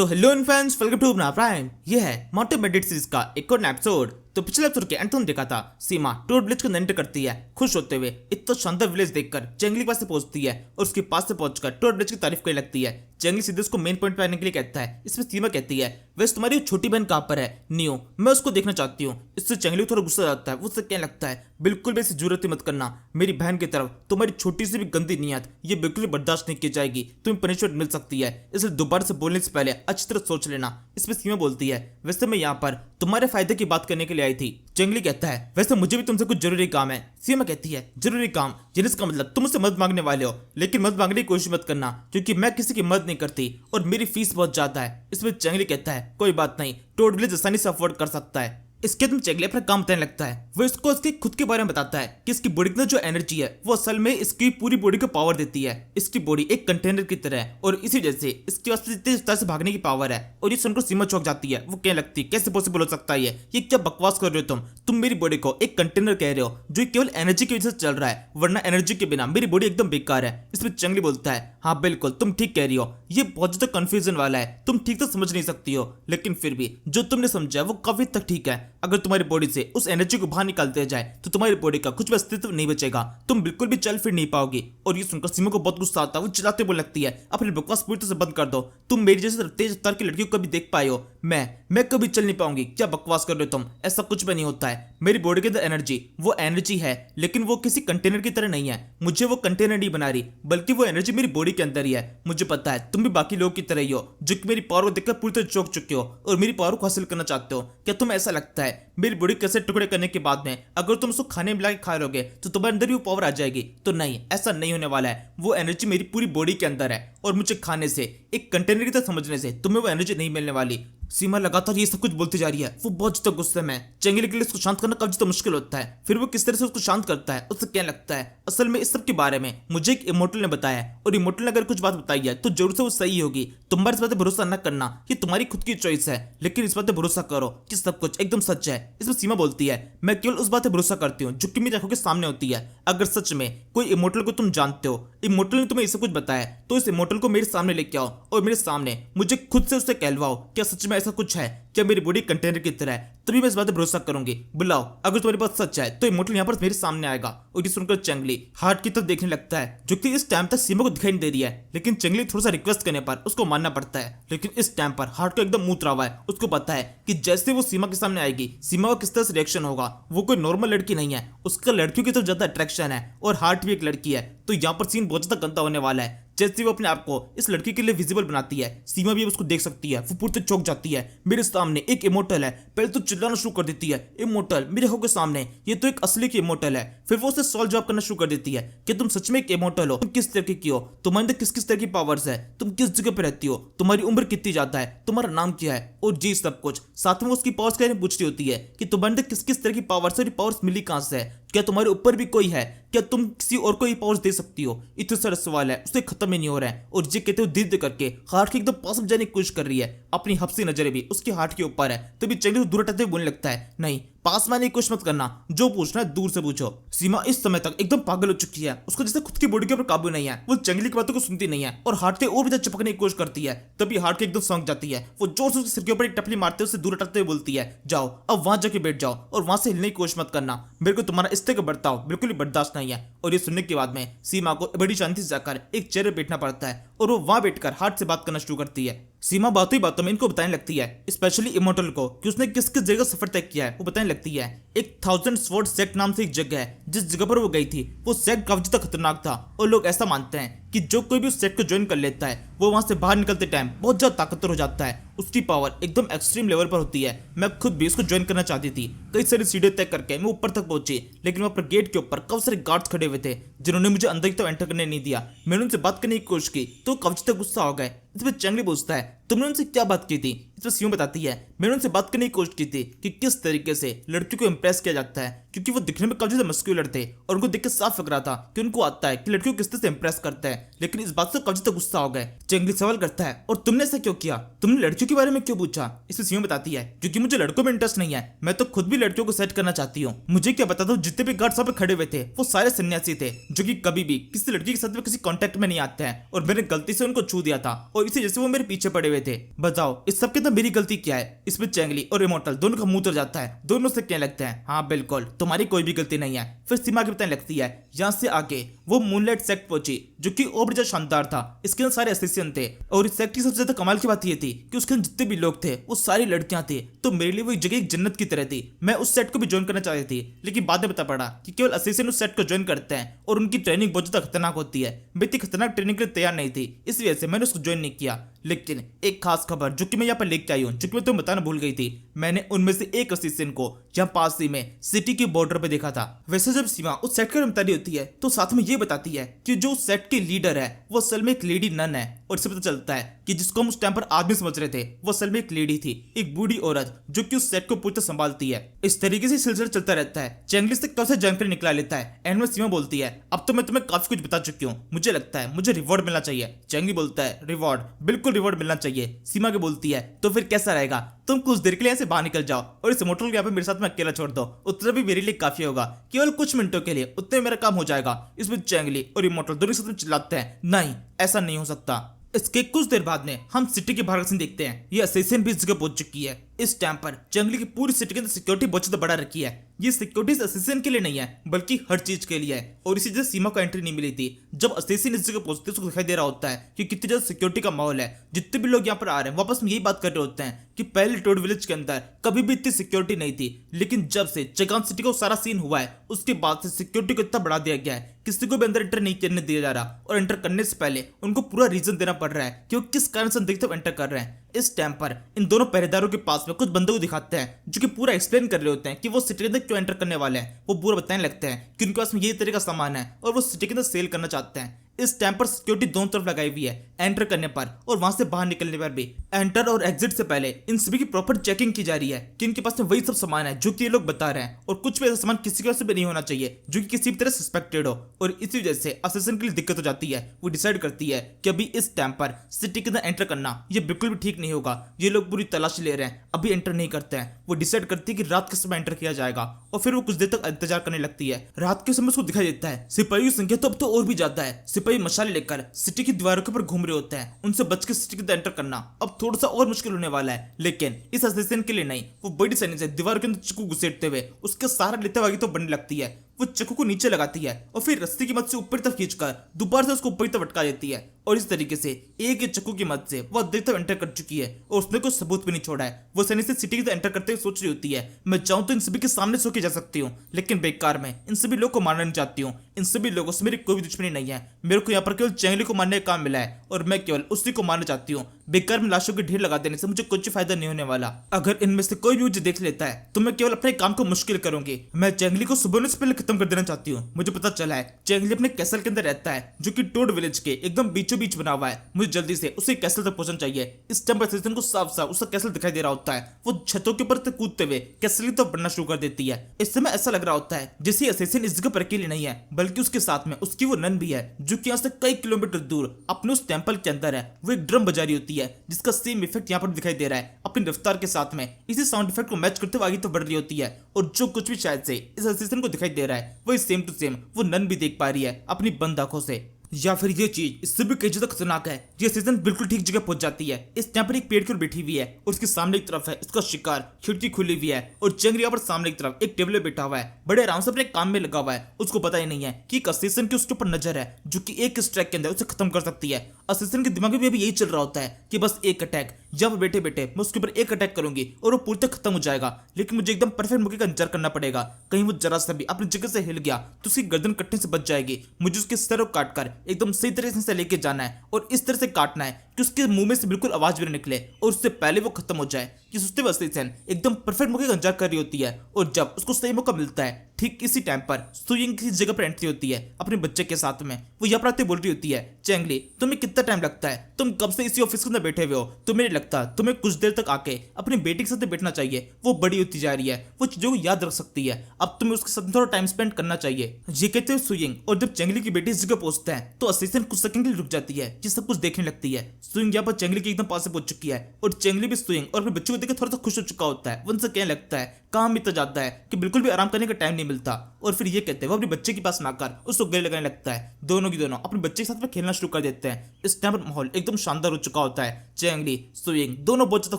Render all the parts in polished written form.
तो hello friends, welcome to अपना prime. ये है मोटे मेडिट सीरीज का एक और एपिसोड। तो पिछले एपिसोड के अंत में देखा था सीमा टोड विलेज को एंटर करती है खुश होते हुए। इतना शानदार विलेज देखकर जंगली के पास से पहुंचती है और उसके पास से पहुंचकर टोड विलेज की तारीफ करने लगती है। जंगली सीधे उसको मेन पॉइंट पे आने के लिए कहता है। इसमें सीमा कहती है, वैसे तुम्हारी छोटी बहन कहाँ पर है नियो, मैं उसको देखना चाहती हूँ। इससे जंगली को थोड़ा गुस्सा आता है। वो उससे कहने लगता है, बिल्कुल भी ऐसी जरूरत ही मत करना, मेरी बहन की तरफ तुम्हारी छोटी सी भी गंदी नीयत ये बिल्कुल भी बर्दाश्त नहीं की जाएगी। तुम्हें पनिशमेंट मिल सकती है, इसलिए दोबारा से बोलने से पहले अच्छी तरह सोच लेना। इसमें सीमा बोलती है, वैसे मैं यहाँ पर तुम्हारे फायदे की बात करने के लिए आई थी। जंगली कहता है, वैसे मुझे भी तुमसे कुछ जरूरी काम है। सीमा कहती है, जरूरी काम जिसका मतलब तुम मुझसे मदद मांगने वाले हो, लेकिन मदद मांगने की कोशिश मत करना क्योंकि मैं किसी की मदद नहीं करती और मेरी फीस बहुत ज्यादा है। इसमें जंगली कहता है, कोई बात नहीं, टोड विलेज आसानी से अफोर्ड कर सकता है। इसके तुम जंगली अपना काम बताने लगता है। वो इसको इसके खुद के बारे में बताता है कि इसकी बॉडी की जो एनर्जी है वो असल में इसकी पूरी बॉडी को पावर देती है। इसकी बॉडी एक कंटेनर की तरह है और इसी वजह से इसके पास इतनी तरह से भागने की पावर है। और ये सुनकर सीमा चौंक जाती है। वो कहने लगती है, कैसे पॉसिबल हो सकता है ये क्या बकवास कर रहे हो तुम मेरी बॉडी को एक कंटेनर कह रहे हो जो केवल एनर्जी की वजह से चल रहा है, वरना एनर्जी के बिना मेरी बॉडी एकदम बेकार है। इसमें जंगली बोलता है, हाँ बिल्कुल तुम ठीक कह रही हो, ये बहुत ज्यादा कंफ्यूजन वाला है, तुम ठीक से समझ नहीं सकती हो, लेकिन फिर भी जो तुमने समझा वो काफी तक ठीक है। अगर तुम्हारी बॉडी से उस एनर्जी को बाहर निकाल दिया जाए तो तुम्हारी बॉडी का कुछ भी अस्तित्व नहीं बचेगा, तुम बिल्कुल भी चल फिर नहीं पाओगी। और ये सुनकर सीमा को बहुत गुस्सा आता है। वो चिल्लाते बोलने लगती है, अपनी बकवास पूरी तरह से बंद कर दो, तुम मेरी जैसे तेज रफ्तार की लड़की को कभी देख पाए हो, मैं कभी चल नहीं पाऊंगी। क्या बकवास कर रहे हो तुम, ऐसा कुछ भी नहीं होता है। मेरी बॉडी के अंदर एनर्जी वो एनर्जी है, लेकिन वो किसी कंटेनर की तरह नहीं है। मुझे वो कंटेनर नहीं बना रही, बल्कि वो एनर्जी मेरी बॉडी के अंदर ही है। मुझे पता है तुम भी बाकी लोगों की तरह ही हो जो कि मेरी पावर को देखकर पूरी तरह चौंक चुके हो और मेरी पावर को हासिल करना चाहते हो। क्या तुम्हें ऐसा लगता है मेरी बॉडी कैसे टुकड़े करने के बाद में अगर तुम उसको खाने मिला के खा लोगे तो तुम्हारे अंदर भी वो पावर आ जाएगी? तो नहीं, ऐसा नहीं होने वाला है। वो एनर्जी मेरी पूरी बॉडी के अंदर है और मुझे खाने से, एक कंटेनर की तरह समझने से तुम्हें वो एनर्जी नहीं मिलने वाली। सीमा लगातार ये सब कुछ बोलती जा रही है। वो बहुत ज्यादा गुस्से में है। जंगली के लिए उसको शांत करना काफी ज्यादा मुश्किल होता है। फिर वो किस तरह से उसको शांत करता है। उससे कहने लगता है, असल में इस सब के बारे में मुझे एक इमोर्टल ने बताया है और इमोर्टल ने अगर कुछ बात बताई है तो जरूर से वो सही होगी। तुम्हारे इस बात पर भरोसा न करना, ये तुम्हारी खुद की चॉइस है, लेकिन इस बात पर भरोसा करो कि सब कुछ एकदम सच है। इसमें सीमा बोलती है, मैं केवल उस बात पर भरोसा करती हूँ जो कि मेरी आंखों के सामने होती है। अगर सच में कोई इमोर्टल को तुम जानते हो, इमोर्टल ने तुम्हें ये सब कुछ बताया, तो इस इमोर्टल को मेरे सामने लेके आओ और मेरे सामने मुझे खुद से उससे कहलवाओ, क्या सच में ऐसा कुछ है, क्या मेरी बॉडी कंटेनर की तरह है, तभी मैं इस बात पर भरोसा करूंगी। बुलाओ, अगर तुम्हारी बात सच है तो इमोर्टल यहाँ पर मेरे सामने आएगा। और ये सुनकर जंगली हार्ट की तरफ देखने लगता है जो कि इस टाइम तक सीमा को दिखाई नहीं दे रही है, लेकिन जंगली थोड़ा सा रिक्वेस्ट करने पर उसको मानना पड़ता है। लेकिन इस टाइम पर हार्ट को एकदम मुंह उतरा हुआ है। उसको पता है कि जैसे वो सीमा के सामने आएगी सीमा का किस तरह से रिएक्शन होगा। वो कोई नॉर्मल लड़की नहीं है, उसका लड़कियों की तरफ ज्यादा अट्रैक्शन है और हार्ट भी एक लड़की है। तो यहाँ पर सीन बहुत ज्यादा गंदा होने वाला है। जैसे वो अपने आप को इस लड़की के लिए विजिबल बनाती है, सीमा भी उसको देख सकती है। वो पूरी तरह चौंक जाती है। मेरे सामने एक इमोर्टल है। पहले तो चिल्लाना शुरू कर देती है, इमोर्टल मेरे आंखों के सामने, ये तो एक असली की इमोर्टल है। फिर वो उसे सवाल जवाब करना शुरू कर देती है कि तुम सच में एक इमोर्टल हो, तुम किस तरह की हो, तुम्हारे अंदर किस किस तरह की पावर्स है, तुम किस जगह पे रहती हो, तुम्हारी उम्र कितनी ज्यादा है, तुम्हारा नाम क्या है, और जी सब कुछ। साथ में उसकी पावर्स कहने पूछ रही होती है कि तुम्हारे अंदर किस किस तरह की पावर्स है और पावर्स मिली कहां से है, क्या तुम्हारे ऊपर भी कोई है, क्या तुम किसी और को पावर्स दे सकती हो। इतने सारे सवाल है, उससे खत्म ही नहीं हो रहा है। और ये कहते हुए धीरे करके हार्ट के एकदम पास में जाने की कोशिश कर रही है। अपनी हफ्सी नजरें भी उसके हार्ट के ऊपर है। तभी जंगली दूर हटाते हुए बोलने लगता है, नहीं, पास में आने की कोशिश मत करना, जो पूछना है दूर से पूछो। सीमा इस समय तक एकदम पागल हो चुकी है। उसको जैसे खुद की बॉडी के ऊपर काबू नहीं है। वो जंगली की बातों को सुनती नहीं है और हार्ट के और भी चिपकने की कोशिश करती है। तभी हार्ट के एकदम सौंक जाती है। वो जोर से उसके सिर के ऊपर एक टपली मारते हुए उसे दूर हटाते हुए बोलती है, जाओ अब वहां जाके बैठ जाओ और वहां से हिलने की कोशिश मत करना, मेरे को तुम्हारा इस तरह का बर्ताव बिल्कुल ही बर्दाश्त नहीं है। और ये सुनने के बाद में सीमा को बड़ी शांति से जाकर एक चेयर पर बैठना पड़ता है और वो वहां बैठकर हार्ट से बात करना शुरू करती है। सीमा बातों ही बातों में इनको बताने लगती है, स्पेशली इमोर्टल को, कि उसने किस किस जगह सफर तय किया है। वो बताने लगती है, एक 1000 स्वॉर्ड सेक्ट नाम से एक जगह है, जिस जगह पर वो गई थी वो सेक्ट काफी ज्यादा खतरनाक था और लोग ऐसा मानते हैं कि जो कोई भी उस सेक्ट को ज्वाइन कर लेता है वो वहां से बाहर निकलते टाइम बहुत ज्यादा ताकतवर हो जाता है। उसकी पावर एकदम एक्सट्रीम लेवल पर होती है। मैं खुद भी उसको ज्वाइन करना चाहती थी। कई सारी सीढ़ियां तय करके मैं ऊपर तक पहुंची, लेकिन वहां पर गेट के ऊपर काफी सारे गार्ड्स खड़े हुए थे जिन्होंने मुझे अंदर की तरफ एंटर करने नहीं दिया। मैंने उनसे बात करने की कोशिश की तो काफी ज्यादा गुस्सा हो गए। इसमें जंगली पूछता है, तुमने उनसे क्या बात की थी? इसमें सीमा बताती है, मैंने उनसे बात करने की कोशिश की थी कि किस तरीके से लड़कियों को इंप्रेस किया जाता है, क्योंकि वो दिखने में काफी ज्यादा मस्कुलर थे और उनको देख के साफ लग रहा था कि उनको आता है कि लड़कियों को किस तरह से इंप्रेस करता है। लेकिन इस बात से काफी ज्यादा गुस्सा हो गए। जंगली सवाल करता है, और तुमने ऐसा क्यों किया, तुमने लड़कियों के बारे में क्यों पूछा? इसमें सीमा बताती है, क्योंकि मुझे लड़कों में इंटरेस्ट नहीं है, मैं तो खुद भी लड़कियों को सेट करना चाहती हूँ। मुझे क्या बता दो, जितने भी गार्ड्स वहां पे खड़े हुए थे वो सारे सन्यासी थे जो कि कभी भी किसी लड़की के साथ में किसी कांटेक्ट में नहीं आते हैं और मैंने गलती से उनको छू दिया था और इसी वजह से वो मेरे पीछे पड़े हुए रहे थे। बताओ इस सब के अंदर मेरी गलती क्या है? इसमें चेंगली और इमोर्टल दोनों का मुंह उतर जाता है। दोनों से कहने लगते हैं हाँ बिल्कुल तुम्हारी कोई भी गलती नहीं है। फिर सीमा की बताने लगती है यहाँ से आगे वो मूनलाइट सेक्ट पहुंची जो कि और ज्यादा शानदार था। इसके अंदर सारे असिस्टेंट थे और इस सेक्ट की सबसे ज्यादा कमाल की बात ये थी कि उसके अंदर जितने भी लोग थे वो सारी लड़कियां थी। तो मेरे लिए वो एक जगह एक जन्नत की तरह थी। मैं उस सेट को भी ज्वाइन करना चाहती थी, लेकिन बाद में पता पड़ा कि केवल असिस्टेंट उस सेट को ज्वाइन करते हैं और उनकी ट्रेनिंग बहुत ज्यादा खतरनाक होती है। मैं इतनी खतरनाक ट्रेनिंग के लिए तैयार नहीं थी, इस वजह से मैंने उसको ज्वाइन नहीं किया। लेकिन एक खास खबर जो कि मैं यहाँ पर लेके आई हूँ, जो कि मैं तुम्हें बताना भूल गई थी, मैंने उनमें से एक असिस्टेंट को यहाँ पास ही में सिटी की बॉर्डर पे देखा था। वैसे जब सीमा उस सेट का बता रही होती है तो साथ में ये बताती है कि जो सेट के लीडर है वो असल में एक लेडी नन है। और इससे पता चलता है कि जिसको हम उस टाइम पर आदमी समझ रहे थे वो असल में एक लेडी थी, एक बूढ़ी औरत जो कि उस सेट को पूरी तरह संभालती है। इस तरीके से सिलसिला चलता रहता है। चेंगली से कब से जानकारी निकला लेता है। एंड में सीमा बोलती है अब तो मैं तुम्हें काफी कुछ बता चुकी हूँ, मुझे लगता है मुझे रिवॉर्ड मिलना चाहिए। चेंगली बोलता है रिवॉर्ड? बिल्कुल रिवॉर्ड मिलना चाहिए। सीमा के बोलती है तो फिर कैसा रहेगा, तुम कुछ देर के लिए ऐसे बाहर निकल जाओ और इस मोटर को यहाँ पे मेरे साथ में अकेला छोड़ दो, उतना भी मेरे लिए काफी होगा, केवल कुछ मिनटों के लिए, उतने मेरा काम हो जाएगा। इसमें चेंगली और इमोर्टल दोनों साथ में चिल्लाते हैं नहीं ऐसा नहीं हो सकता। इसके कुछ देर बाद में हम सिटी के बाहर से देखते हैं ये असिस्टेंट भी इस जगह पहुंच चुकी है। इस टाइम पर जंगली की पूरी सिटी के अंदर सिक्योरिटी बहुत ज्यादा बढ़ा रखी है। ये सिक्योरिटी असिस्टेंट के लिए नहीं है बल्कि हर चीज के लिए है। और इसी वजह सीमा को एंट्री नहीं मिली थी। जब असिस्टेंट इस जगह पहुंचते उसको दिखाई दे रहा होता है कि कितनी ज्यादा सिक्योरिटी का माहौल है। जितने भी लोग यहाँ पर आ रहे हैं वापस में यही बात कर रहे होते हैं कि पहले टोड विलेज के अंदर कभी भी इतनी सिक्योरिटी नहीं थी, लेकिन जब से चगान सिटी को सारा सीन हुआ है उसके बाद से सिक्योरिटी को इतना बढ़ा दिया गया है, किसी को भी अंदर एंटर नहीं करने दिया जा रहा। और एंटर करने से पहले उनको पूरा रीजन देना पड़ रहा है कि वो किस कारण से देखते एंटर कर रहे हैं। इस टाइम पर इन दोनों पहरेदारों के पास में कुछ बंदों को दिखाते हैं जो कि पूरा एक्सप्लेन कर रहे होते हैं कि वो सिटी के अंदर क्यों एंटर करने वाले हैं। वो पूरा बताने लगते हैं कि उनके पास में यही तरह का सामान है और वो सिटी के अंदर सेल करना चाहते हैं। इस टाइम पर सिक्योरिटी दोनों तरफ लगाई हुई है, एंटर करने पर और वहां से बाहर निकलने पर भी। एंटर और एग्जिट से पहले इन सभी की प्रॉपर चेकिंग की जा रही है कि इनके पास में वही सब सामान है जो कि ये लोग बता रहे हैं और कुछ भी ऐसा सामान किसी के पास भी नहीं होना चाहिए जो कि किसी भी तरह सस्पेक्टेड हो। और इसी वजह से असिस्टेंट के लिए दिक्कत हो जाती है। वो डिसाइड करती है कि अभी इस टाइम पर सिटी के अंदर एंटर करना ये बिल्कुल भी ठीक नहीं होगा। ये लोग पूरी तलाशी ले रहे हैं, अभी एंटर नहीं करते हैं। वो डिसाइड करती है कि रात के समय एंटर किया जाएगा और फिर वो कुछ देर तक इंतजार करने लगती है। रात के समय उसको दिखाई देता है सिपाहियों की संख्या तो अब तो और भी ज्यादा है। सिपाही मशाले लेकर सिटी की दीवारों के ऊपर घूम रहे होते हैं। उनसे बच के सिटी के अंदर एंटर करना अब थोड़ा सा और मुश्किल होने वाला है। लेकिन इस असिस्टेंट के लिए नहीं, वो बड़ी सैनिक से दीवारों के अंदर चाकू घुसेटते हुए उसके सहारा लेते हुए तो बनने लगती है। वो चाकू को नीचे लगाती है और फिर रस्सी की मदद से ऊपर तक खींचकर दोबारा से उसको ऊपर तक लटका देती है। और इस तरीके से एक चाकू की मदद से वो देर तक एंटर कर चुकी है और उसने कोई सबूत भी नहीं छोड़ा है। वो सैनिक से सिटी के एंटर करते हुए सोच रही होती है मैं चाहूं तो इन सभी के सामने सो के जा सकती हूँ, लेकिन बेकार में इन सभी लोगों को मारना नहीं चाहती हूँ। इन सभी लोगों से मेरी कोई भी दुश्मनी नहीं है। मेरे को यहाँ पर केवल चेंगली को मारने का काम मिला है और मैं केवल उसी को मारना चाहती हूँ। बेकार में लाशों के ढेर लगा देने से मुझे कुछ फायदा नहीं होने वाला। अगर इनमें से कोई भी मुझे देख लेता है तो मैं केवल अपने काम को मुश्किल करूंगी। मैं चेंगली को सुबह से पहले खत्म कर देना चाहती हूँ। मुझे पता चला है चेंगली अपने कैसल के अंदर रहता है जो कि टोड विलेज के एकदम बीचों बीच बना हुआ है। मुझे जल्दी से उसे कैसल तक पहुंचना चाहिए। इस टाइम पर को साफ साफ उसका कैसल दिखाई दे रहा होता है। वो छतों के ऊपर से कूदते हुए कैसल की तरफ बढ़ना शुरू कर देती है। इस समय ऐसा लग रहा होता है जैसे असिस्टेंट इस जगह पर अकेली नहीं है बल्कि उसके साथ में उसकी वो नन भी है जो कि यहाँ से कई किलोमीटर दूर अपने उस टेंपल के अंदर है। वो एक ड्रम बजा रही होती है जिसका सेम इफेक्ट यहाँ पर दिखाई दे रहा है। अपनी रफ्तार के साथ में इसी साउंड इफेक्ट को मैच करते हुए आगे तो बढ़ रही होती है और जो कुछ भी शायद से इस असिस्टेंट को दिखाई दे रहा है वही सेम टू सेम वो नन भी देख पा रही है अपनी बंद आंखों से। या फिर ये चीज इससे भी कई ज्यादा खतरनाक है। ये सीजन बिल्कुल ठीक जगह पहुंच जाती है। इस टाइम पर एक पेड़ की ओर बैठी हुई है और उसके सामने की तरफ है इसका शिकार, खिड़की खुली हुई है और चेंगरी यहाँ पर सामने की तरफ एक टेबल पे बैठा हुआ है, बड़े आराम से अपने काम में लगा हुआ है। उसको पता ही नहीं है कि एक असिस्टेंट की उसके ऊपर नजर है जो कि एक स्ट्राइक के अंदर उसे खत्म कर सकती है। असिस्टेंट के दिमाग में भी यही चल रहा होता है कि बस एक अटैक, जब बैठे बैठे मैं उसके ऊपर एक अटैक करूंगी और वो पूरी तरह खत्म हो जाएगा। लेकिन मुझे एकदम परफेक्ट मौके का इंतजार करना पड़ेगा। कहीं वो जरा सा भी अपनी जगह से हिल गया तो उसकी गर्दन कटने से बच जाएगी। मुझे उसके सर को काटकर एकदम सही तरह से लेके जाना है और इस तरह से काटना है कि उसके मुंह में से बिल्कुल आवाज भी न निकले और उससे पहले वो खत्म हो जाए। ये सोचते हुए असिस्टेंट एकदम परफेक्ट मौके का इंतजार कर रही होती है और जब उसको सही मौका मिलता है ठीक इसी टाइम पर सुयिंग किसी जगह पर एंट्री होती है अपने बच्चे के साथ में। वो यहाँ पर आते बोल रही होती है चेंगली तुम्हें कितना टाइम लगता है, तुम कब से इसी ऑफिस के अंदर बैठे हुए हो, तुम्हें नहीं लगता तुम्हें कुछ देर तक आके अपनी बेटी के साथ बैठना चाहिए। वो बड़ी होती जा रही है, वो चीजों को याद रख सकती है, अब तुम्हें उसके साथ थोड़ा टाइम स्पेंड करना चाहिए। ये कहते हुए सुयिंग और जब चेंगली की बेटी इस जगह पहुंचता है तो असिस्टेंट कुछ सेकंड के लिए रुक जाती है, ये सब कुछ देखने लगती है। सुयिंग यहाँ पर चेंगली के एकदम पास से पहुंच चुकी है और चेंगली भी सुयिंग और अपने बच्चे को देखकर थोड़ा सा खुश हो चुका होता है। वो उनसे कहने लगता है काम इतना ज्यादा है कि बिल्कुल भी आराम करने का टाइम नहीं मिलता। और फिर ये कहते हैं वो अपने बच्चे के पास में आकर उसको गले लगाने लगता है। दोनों की दोनों अपने बच्चे के साथ में खेलना शुरू कर देते हैं। इस टाइम पर माहौल एकदम शानदार हो चुका होता है। चेंगली सुइंग दोनों बहुत ज्यादा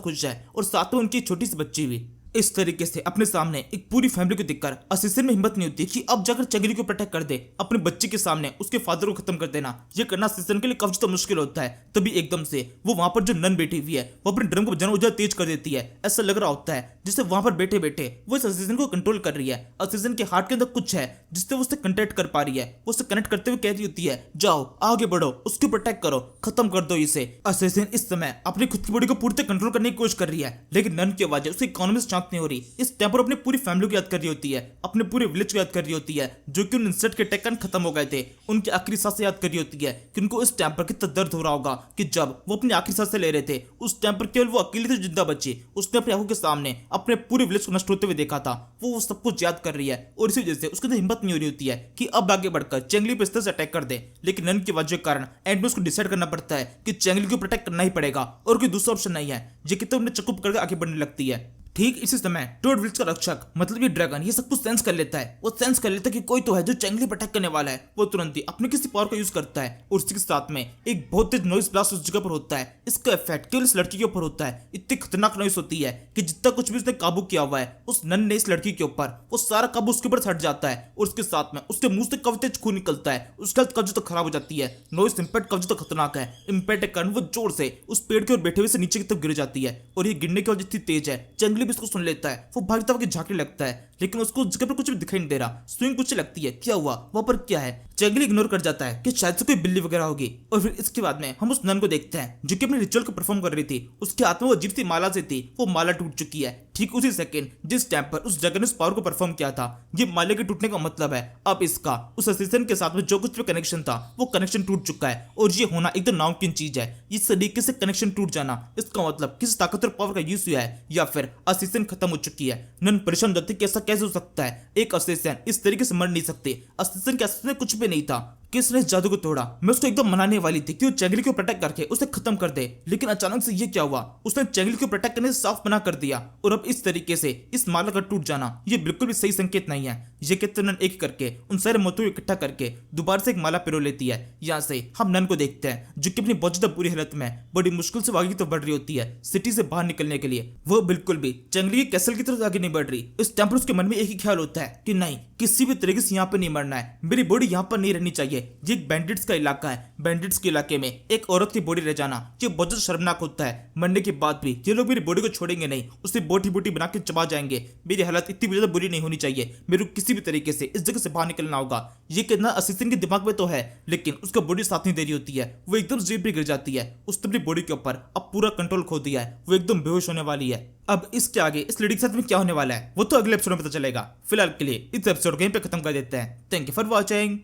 खुश है और साथ में उनकी छोटी सी बच्ची भी। इस तरीके से अपने सामने एक पूरी फैमिली को देखकर असिस्टेंट में हिम्मत नहीं होती कि अब जाकर चेंगली को प्रोटेक्ट कर दे, अपने बच्चे के सामने उसके फादर को खत्म कर देना। ये करना असिस्टेंट के लिए काफी मुश्किल होता है। तभी एकदम से वो वहां पर जो नन बैठी हुई है वो अपने ड्रम को बजाना उजाला तेज कर देती है। ऐसा लग रहा होता है जिससे वहां पर बैठे बैठे वो इस असिस्टेंट को कंट्रोल कर रही है। असिस्टेंट के हार्ट के अंदर कुछ है जिससे वो उससे कनेक्ट कर पा रही है। वो उससे कनेक्ट करते हुए कह रही होती है जाओ आगे बढ़ो, उसको प्रोटेक्ट करो, खत्म कर दो इसे। असिस्टेंट इस समय अपनी खुद की बॉडी को पूरी तरह कंट्रोल करने की कोशिश कर रही है, लेकिन नन की आवाज उसकी इकोनॉमी से शांत नहीं हो रही। इस टाइम पर अपनी पूरी फैमिली को याद कर रही होती है, अपने पूरे विलेज को याद कर रही होती है जो कि उन इंसेक्ट के अटैक खत्म हो गए थे। उनकी आखिरी सांसें याद कर रही होती है कि उनको इस टाइम पर कितना दर्द हो रहा होगा कि जब वो अपनी आखिरी सांसें ले रहे थे उस टाइम पर केवल वो अकेली थी जिंदा बची। उसने अपनी आंखों के सामने अपने पूरे विलेज को नष्ट होते हुए देखा था। वो सब कुछ याद कर रही है और इसी वजह से उसके अंदर हिम्मत नहीं हो रही होती है कि अब आगे बढ़कर चेंगली पर इस तरह से अटैक कर दे। लेकिन नन की वजह के कारण एंड में उसको डिसाइड करना पड़ता है कि चेंगली को प्रोटेक्ट करना ही पड़ेगा और कोई दूसरा ऑप्शन नहीं है। ये कितना उन्हें चक्कू पकड़कर आगे बढ़ने लगती है। ठीक इसी समय टोड विलेज का रक्षक मतलब ये ड्रैगन ये सब कुछ सेंस कर लेता है। वो सेंस कर लेता है कि कोई तो है जो चेंगली पर अटैक करने वाला है। वो तुरंत ही अपने किसी पावर का यूज करता है और उसी के साथ में एक बहुत तेज नॉइस ब्लास्ट उस जगह पर होता है। इसका इफेक्ट केवल इस लड़की के ऊपर होता है। इतनी खतरनाक नॉइस होती है कि जितना कुछ भी उसने काबू किया हुआ है उस नन ने इस लड़की के ऊपर, वो सारा काबू उसके ऊपर हट जाता है और उसके साथ में उसके मुंह से काफी तेज खून निकलता है। उसकी हेल्थ काफी तो खराब हो जाती है। नॉइस इम्पैक्ट काफी तो खतरनाक है। इम्पैक्ट के कारण वो जोर से उस पेड़ के ओर बैठे हुए से नीचे की तरफ गिर जाती है और ये गिरने की वजह इतनी तेज है चेंगली भी इसको सुन लेता है। वो भागता हुआ झांकने लगता है लेकिन उसको जगह पर कुछ भी दिखाई नहीं दे रहा। स्विंग कुछ लगती है क्या हुआ वहां पर क्या है। चेंगली इग्नोर कर जाता है कि शायद से कोई बिल्ली वगैरह होगी। और फिर इसके बाद में हम उस नन को देखते हैं जो कि अपने रिचुअल को परफॉर्म कर रही थी। उसके हाथ में वो अजीब सी माला से थी, वो माला टूट चुकी है। ठीक उसी सेकंड जिस टाइम पर उस जगह ने उस पावर को परफॉर्म किया था, ये माले के टूटने का मतलब है अब इसका उस असिस्टेंट के साथ में जो कुछ भी कनेक्शन था वो कनेक्शन टूट चुका है। और ये होना एकदम नामुमकिन चीज है। इस तरीके से कनेक्शन टूट जाना इसका मतलब किसी ताकतवर पावर का यूज हुआ है या फिर असिस्टेंट खत्म हो चुकी है। नन परेशान जाती कि ऐसा कैसे हो सकता है, एक असिस्टेंट इस तरीके से मर नहीं सकते। असिस्टेंट के अस्तित्व में कुछ भी नहीं था। किसने इस जादू को तोड़ा। मैं उसको एकदम मनाने वाली थी कि वो चेंगली को प्रोटेक्ट करके उसे खत्म कर दे, लेकिन अचानक से ये क्या हुआ, उसने चेंगली को प्रोटेक्ट करने से साफ मना कर दिया। और अब इस तरीके से इस माला का टूट जाना ये बिल्कुल भी सही संकेत नहीं है। ये कहते नन एक करके उन सारे मतों को इकट्ठा करके दोबारा से एक माला पिरो लेती है। यहाँ से हम नन को देखते हैं जो कि अपनी बहुत ज्यादा बुरी हालत में बड़ी मुश्किल से आगे तो बढ़ रही होती है सिटी से बाहर निकलने के लिए। वो बिल्कुल भी चेंगली के कैसल की तरफ आगे नहीं बढ़ रही। इस टाइम पर उसके मन में एक ही ख्याल होता है कि नहीं, किसी भी तरीके से यहाँ पर नहीं मरना है, मेरी बॉडी यहाँ पर नहीं रहनी चाहिए। ये एक बैंडिट्स का इलाका है। बैंडिट्स के इलाके में एक औरत की बॉडी रह जाना ये बहुत ज्यादा शर्मनाक होता है। मरने के बाद भी ये लोग मेरी बॉडी को छोड़ेंगे नहीं, उसे बोटी बोटी बना के चबा जाएंगे। मेरी हालत इतनी भी ज्यादा बुरी नहीं होनी चाहिए, मेरे को किसी भी तरीके से इस जगह से बाहर निकलना होगा। ये कहना असिस्टेंट के दिमाग में तो है लेकिन उसका बॉडी साथ नहीं दे रही होती है। वो एकदम जेब पे गिर जाती है। उसने अपनी बॉडी के ऊपर अब पूरा कंट्रोल खो दिया है। वो एकदम बेहोश होने वाली है। अब इसके आगे इस लड़की के साथ में क्या होने वाला है वो तो अगले एपिसोड में पता चलेगा। फिलहाल के लिए इस एपिसोड को यहीं पे खत्म कर देते हैं। Thank you for watching.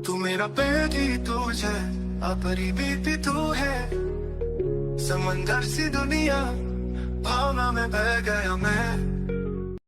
तू मेरा बेटी तुझे अपनी बीती तू है, समंदर सी दुनिया भावना में बह गया मैं।